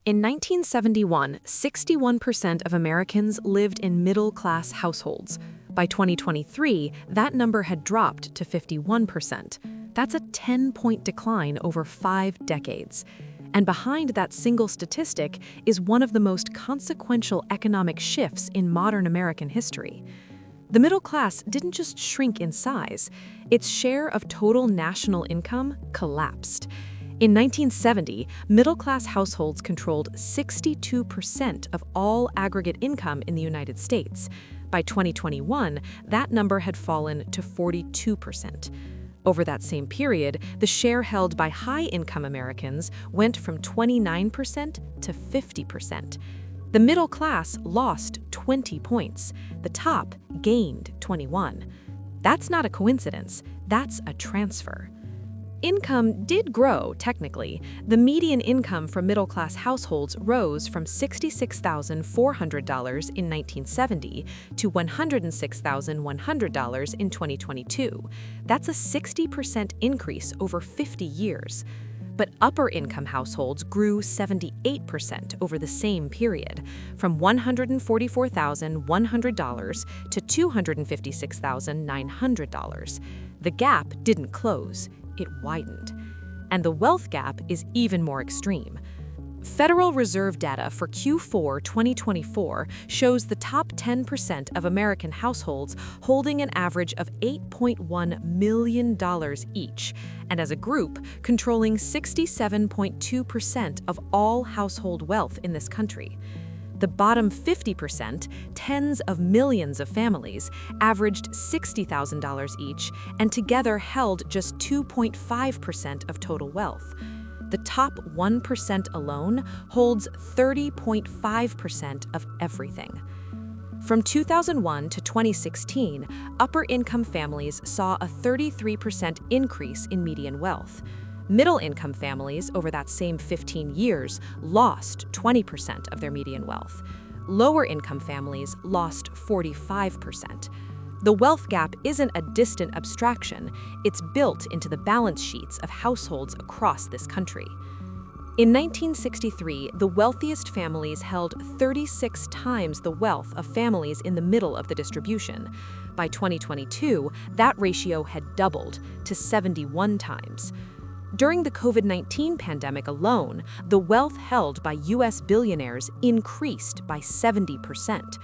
In 1971, 61% of Americans lived in middle-class households. By 2023, that number had dropped to 51%. That's a 10-point decline over 5 decades. And behind that single statistic is one of the most consequential economic shifts in modern American history. The middle class didn't just shrink in size, its share of total national income collapsed. In 1970, middle-class households controlled 62% of all aggregate income in the United States. By 2021, that number had fallen to 42%. Over that same period, the share held by high-income Americans went from 29% to 50%. The middle class lost 20 points. The top gained 21. That's not a coincidence. That's a transfer. Income did grow, technically. The median income for middle-class households rose from $66,400 in 1970 to $106,100 in 2022. That's a 60% increase over 50 years. But upper-income households grew 78% over the same period, from $144,100 to $256,900. The gap didn't close. It widened. And the wealth gap is even more extreme. Federal Reserve data for Q4 2024 shows the top 10% of American households holding an average of $8.1 million each, and as a group, controlling 67.2% of all household wealth in this country. The bottom 50%, tens of millions of families, averaged $60,000 each and together held just 2.5% of total wealth. The top 1% alone holds 30.5% of everything. From 2001 to 2016, upper-income families saw a 33% increase in median wealth. Middle-income families over that same 15 years lost 20% of their median wealth. Lower-income families lost 45%. The wealth gap isn't a distant abstraction, it's built into the balance sheets of households across this country. In 1963, the wealthiest families held 36 times the wealth of families in the middle of the distribution. By 2022, that ratio had doubled to 71 times. During the COVID-19 pandemic alone, the wealth held by U.S. billionaires increased by 70%.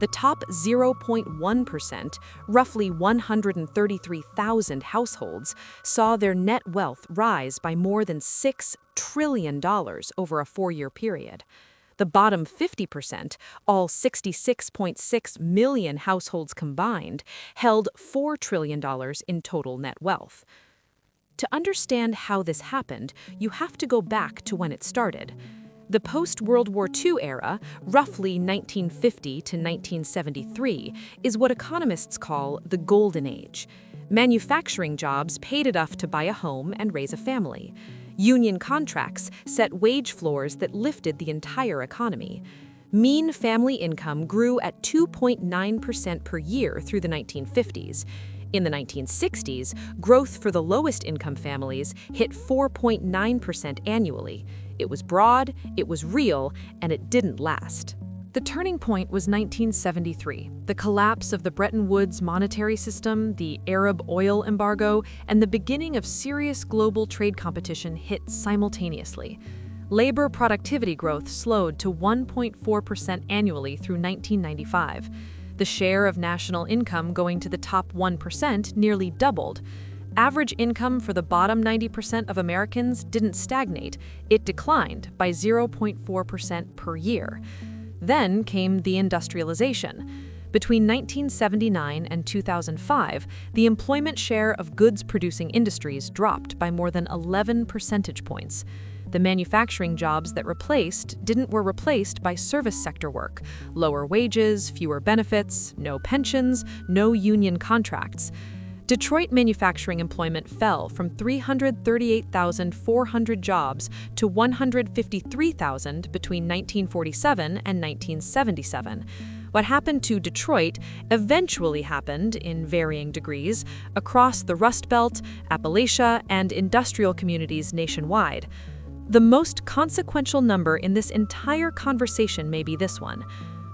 The top 0.1%, roughly 133,000 households, saw their net wealth rise by more than $6 trillion over a 4-year period. The bottom 50%, all 66.6 million households combined, held $4 trillion in total net wealth. To understand how this happened, you have to go back to when it started. The post-World War II era, roughly 1950 to 1973, is what economists call the Golden Age. Manufacturing jobs paid enough to buy a home and raise a family. Union contracts set wage floors that lifted the entire economy. Mean family income grew at 2.9% per year through the 1950s. In the 1960s, growth for the lowest income families hit 4.9% annually. It was broad, it was real, and it didn't last. The turning point was 1973, the collapse of the Bretton Woods monetary system, the Arab oil embargo, and the beginning of serious global trade competition hit simultaneously. Labor productivity growth slowed to 1.4% annually through 1995. The share of national income going to the top 1% nearly doubled. Average income for the bottom 90% of Americans didn't stagnate, it declined by 0.4% per year. Then came the industrialization. Between 1979 and 2005, the employment share of goods-producing industries dropped by more than 11 percentage points. The manufacturing jobs that were replaced by service sector work, lower wages, fewer benefits, no pensions, no union contracts. Detroit manufacturing employment fell from 338,400 jobs to 153,000 between 1947 and 1977. What happened to Detroit eventually happened, in varying degrees, across the Rust Belt, Appalachia, and industrial communities nationwide. The most consequential number in this entire conversation may be this one.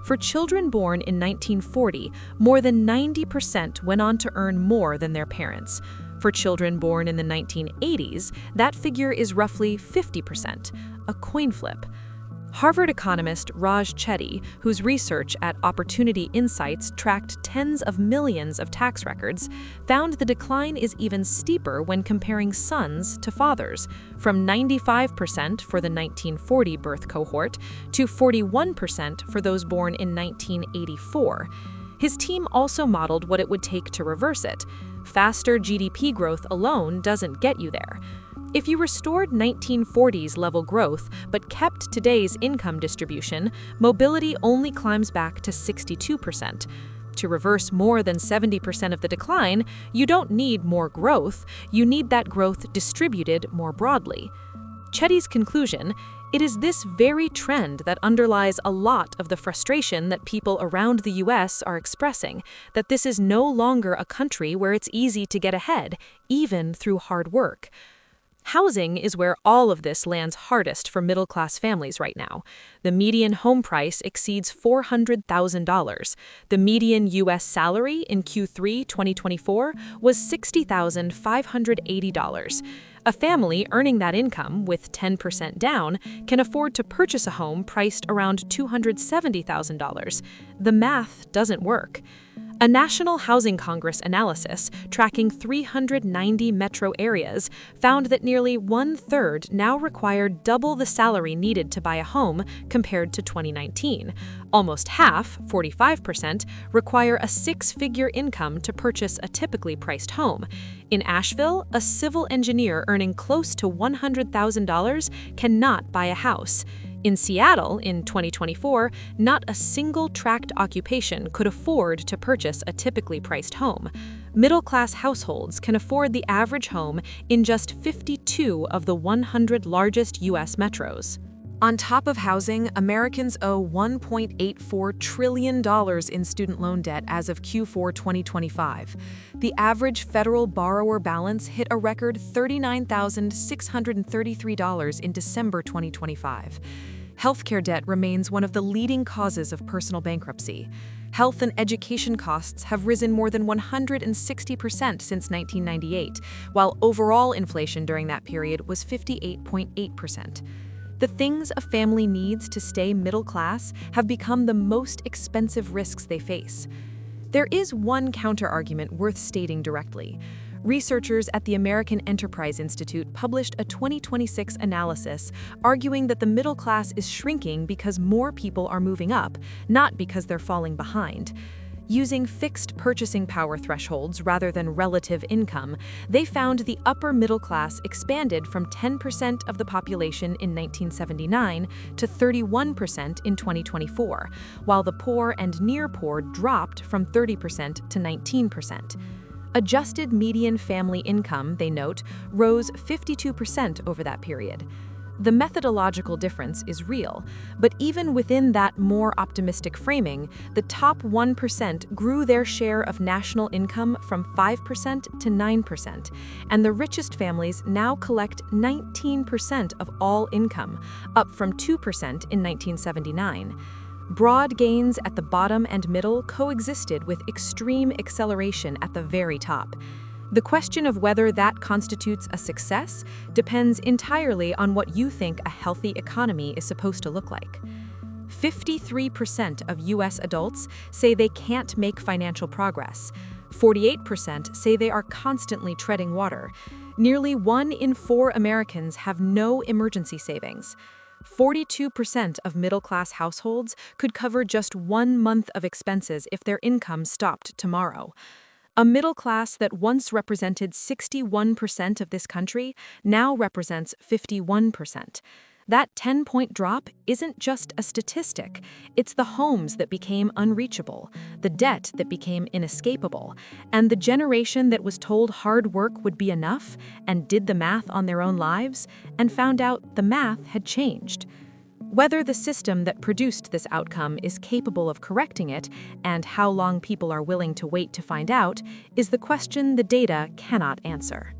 For children born in 1940, more than 90% went on to earn more than their parents. For children born in the 1980s, that figure is roughly 50%, a coin flip. Harvard economist Raj Chetty, whose research at Opportunity Insights tracked tens of millions of tax records, found the decline is even steeper when comparing sons to fathers, from 95% for the 1940 birth cohort to 41% for those born in 1984. His team also modeled what it would take to reverse it. Faster GDP growth alone doesn't get you there. If you restored 1940s level growth but kept today's income distribution, mobility only climbs back to 62%. To reverse more than 70% of the decline, you don't need more growth, you need that growth distributed more broadly. Chetty's conclusion: it is this very trend that underlies a lot of the frustration that people around the US are expressing, that this is no longer a country where it's easy to get ahead, even through hard work. Housing is where all of this lands hardest for middle-class families right now. The median home price exceeds $400,000. The median U.S. salary in Q3 2024 was $60,580. A family earning that income, with 10% down, can afford to purchase a home priced around $270,000. The math doesn't work. A National Housing Congress analysis tracking 390 metro areas found that nearly one-third now require double the salary needed to buy a home compared to 2019. Almost half, 45%, require a six-figure income to purchase a typically priced home. In Asheville, a civil engineer earning close to $100,000 cannot buy a house. In Seattle, in 2024, not a single tract occupation could afford to purchase a typically priced home. Middle-class households can afford the average home in just 52 of the 100 largest U.S. metros. On top of housing, Americans owe $1.84 trillion in student loan debt as of Q4 2025. The average federal borrower balance hit a record $39,633 in December 2025. Healthcare debt remains one of the leading causes of personal bankruptcy. Health and education costs have risen more than 160% since 1998, while overall inflation during that period was 58.8%. The things a family needs to stay middle class have become the most expensive risks they face. There is one counterargument worth stating directly. Researchers at the American Enterprise Institute published a 2026 analysis arguing that the middle class is shrinking because more people are moving up, not because they're falling behind. Using fixed purchasing power thresholds rather than relative income, they found the upper middle class expanded from 10% of the population in 1979 to 31% in 2024, while the poor and near poor dropped from 30% to 19%. Adjusted median family income, they note, rose 52% over that period. The methodological difference is real, but even within that more optimistic framing, the top 1% grew their share of national income from 5% to 9%, and the richest families now collect 19% of all income, up from 2% in 1979. Broad gains at the bottom and middle coexisted with extreme acceleration at the very top. The question of whether that constitutes a success depends entirely on what you think a healthy economy is supposed to look like. 53% of U.S. adults say they can't make financial progress. 48% say they are constantly treading water. Nearly 1 in 4 Americans have no emergency savings. 42% of middle-class households could cover just 1 month of expenses if their income stopped tomorrow. A middle class that once represented 61% of this country now represents 51%. That 10-point drop isn't just a statistic. It's the homes that became unreachable, the debt that became inescapable, and the generation that was told hard work would be enough and did the math on their own lives and found out the math had changed. Whether the system that produced this outcome is capable of correcting it and how long people are willing to wait to find out is the question the data cannot answer.